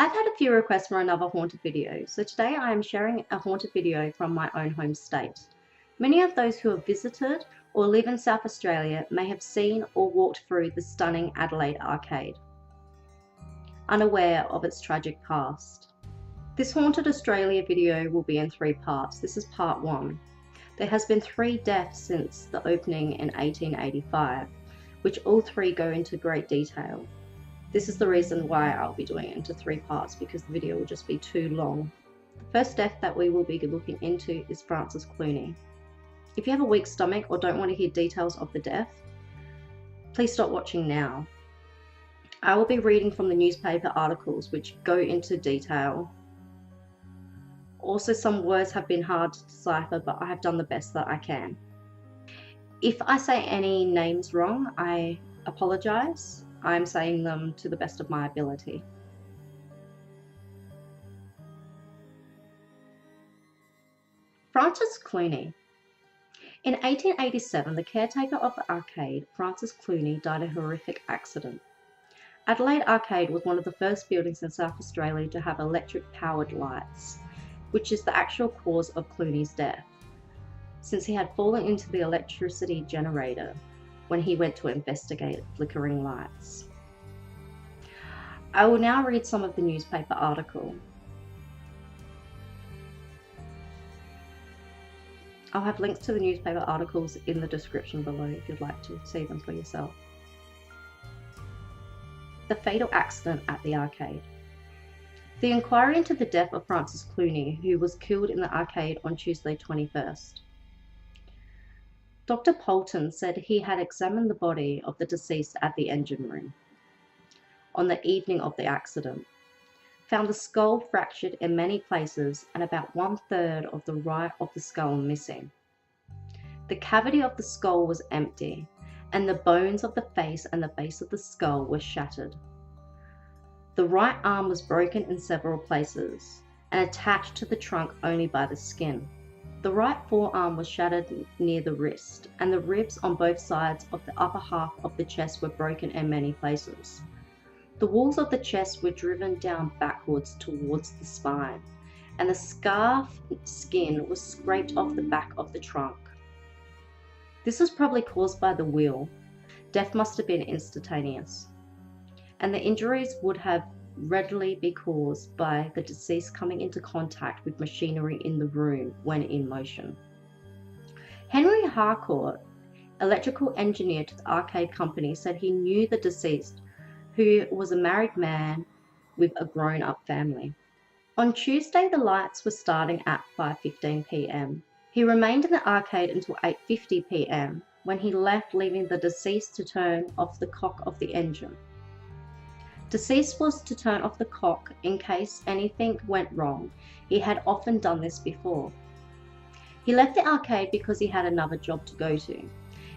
I've had a few requests for another haunted video, so today I am sharing a haunted video from my own home state. Many of those who have visited or live in South Australia may have seen or walked through the stunning Adelaide arcade, unaware of its tragic past. This Haunted Australia video will be in 3 parts. This is part 1. There has been 3 deaths since the opening in 1885, which all 3 go into great detail. This is the reason why I'll be doing it into 3 parts, because the video will just be too long. The first death that we will be looking into is Francis Cluney. If you have a weak stomach or don't want to hear details of the death, please stop watching now. I will be reading from the newspaper articles which go into detail. Also, some words have been hard to decipher, but I have done the best that I can. If I say any names wrong, I apologise. I'm saying them to the best of my ability. Francis Cluney. In 1887, the caretaker of the arcade, Francis Cluney, died in a horrific accident. Adelaide Arcade was one of the first buildings in South Australia to have electric-powered lights, which is the actual cause of Cluney's death, since he had fallen into the electricity generator when he went to investigate flickering lights. I will now read some of the newspaper article. I'll have links to the newspaper articles in the description below if you'd like to see them for yourself. The fatal accident at the arcade. The inquiry into the death of Francis Cluney, who was killed in the arcade on Tuesday 21st. Dr. Poulton said he had examined the body of the deceased at the engine room on the evening of the accident, found the skull fractured in many places and about 1/3 of the right of the skull missing. The cavity of the skull was empty, and the bones of the face and the base of the skull were shattered. The right arm was broken in several places and attached to the trunk only by the skin. The right forearm was shattered near the wrist, and the ribs on both sides of the upper half of the chest were broken in many places. The walls of the chest were driven down backwards towards the spine, and the scarf skin was scraped off the back of the trunk. This was probably caused by the wheel. Death must have been instantaneous, and the injuries would have readily be caused by the deceased coming into contact with machinery in the room when in motion. Henry Harcourt, electrical engineer to the arcade company, said he knew the deceased, who was a married man with a grown-up family. On Tuesday, the lights were starting at 5:15 p.m. He remained in the arcade until 8:50 p.m. when he left, leaving the deceased to turn off the cock of the engine. Deceased was to turn off the cock in case anything went wrong. He had often done this before. He left the arcade because he had another job to go to.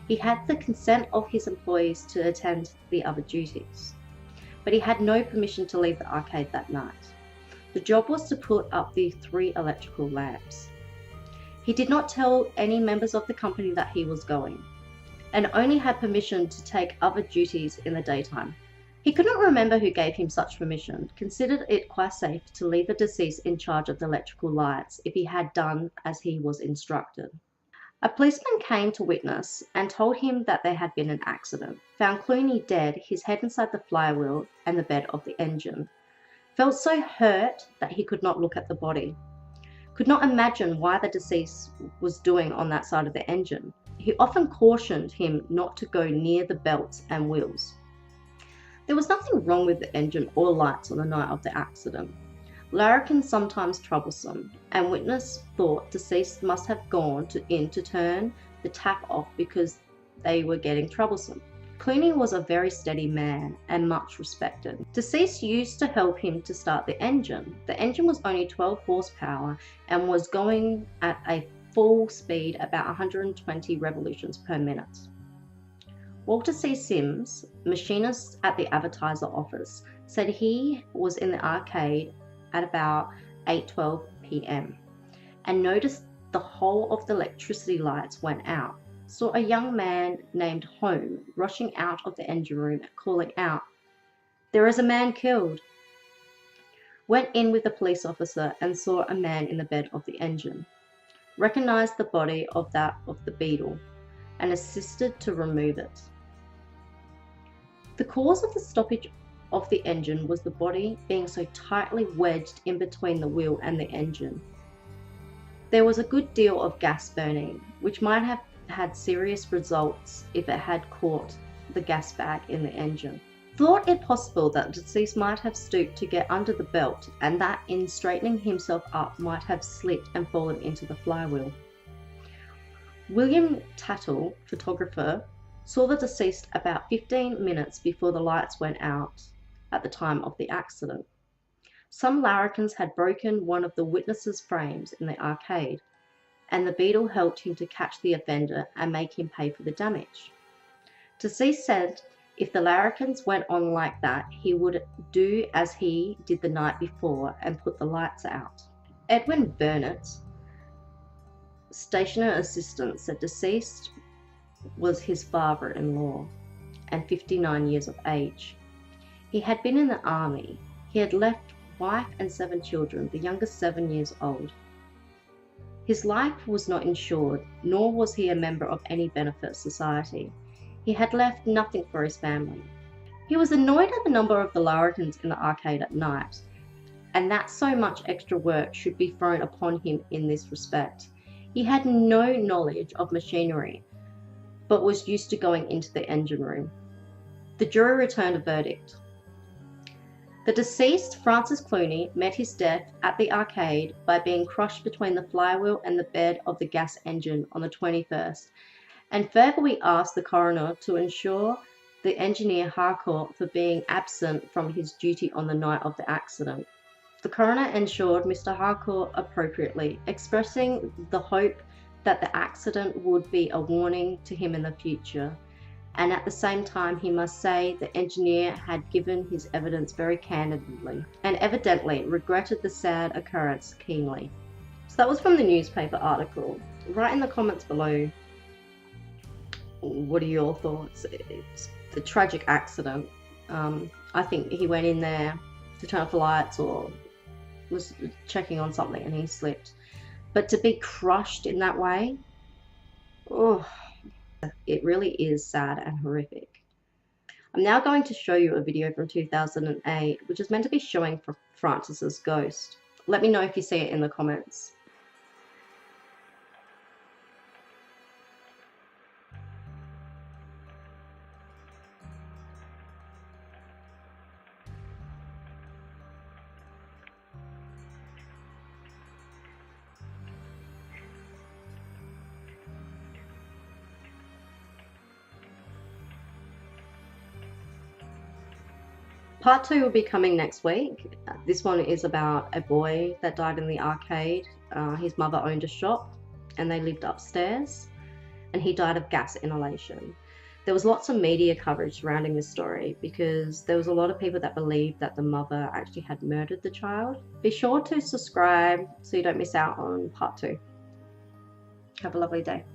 He had the consent of his employees to attend the other duties, but he had no permission to leave the arcade that night. The job was to put up the 3 electrical lamps. He did not tell any members of the company that he was going, and only had permission to take other duties in the daytime. He could not remember who gave him such permission, considered it quite safe to leave the deceased in charge of the electrical lights if he had done as he was instructed. A policeman came to witness and told him that there had been an accident, found Cluney dead, his head inside the flywheel and the bed of the engine. Felt so hurt that he could not look at the body. Could not imagine why the deceased was doing on that side of the engine. He often cautioned him not to go near the belts and wheels. There was nothing wrong with the engine or lights on the night of the accident. Larrikins sometimes troublesome, and witness thought deceased must have gone in to turn the tap off because they were getting troublesome. Clooney was a very steady man and much respected. Deceased used to help him to start the engine. The engine was only 12 horsepower and was going at a full speed about 120 revolutions per minute. Walter C. Sims, machinist at the advertiser office, said he was in the arcade at about 8:12 p.m. and noticed the whole of the electricity lights went out. Saw a young man named Home rushing out of the engine room calling out, "There is a man killed." went in with the police officer and saw a man in the bed of the engine, recognized the body of that of the beetle, and assisted to remove it. The cause of the stoppage of the engine was the body being so tightly wedged in between the wheel and the engine. There was a good deal of gas burning, which might have had serious results if it had caught the gas bag in the engine. Thought it possible that the deceased might have stooped to get under the belt, and that in straightening himself up might have slipped and fallen into the flywheel. William Tattle, photographer, saw the deceased about 15 minutes before the lights went out at the time of the accident. Some larrikins had broken one of the witnesses' frames in the arcade, and the beetle helped him to catch the offender and make him pay for the damage. Deceased said if the larrikins went on like that, he would do as he did the night before and put the lights out. Edwin Burnitz, stationer assistant, said deceased was his father-in-law and 59 years of age. He had been in the army. He had left wife and 7 children, the youngest 7 years old. His life was not insured, nor was he a member of any benefit society. He had left nothing for his family. He was annoyed at the number of the larrikins in the arcade at night, and that so much extra work should be thrown upon him in this respect. He had no knowledge of machinery, but was used to going into the engine room. The jury returned a verdict. The deceased, Francis Cluney, met his death at the arcade by being crushed between the flywheel and the bed of the gas engine on the 21st, and further we asked the coroner to ensure the engineer Harcourt for being absent from his duty on the night of the accident. The coroner ensured Mr. Harcourt appropriately, expressing the hope that the accident would be a warning to him in the future, and at the same time he must say the engineer had given his evidence very candidly and evidently regretted the sad occurrence keenly. So that was from the newspaper article. Write in the comments below, what are your thoughts? It's the tragic accident. I think he went in there to turn off the lights or was checking on something and he slipped. But to be crushed in that way, oh, it really is sad and horrific. I'm now going to show you a video from 2008, which is meant to be showing Francis's ghost. Let me know if you see it in the comments. Part 2 will be coming next week. This one is about a boy that died in the arcade. His mother owned a shop and they lived upstairs, and he died of gas inhalation. There was lots of media coverage surrounding this story because there was a lot of people that believed that the mother actually had murdered the child. Be sure to subscribe so you don't miss out on part 2. Have a lovely day.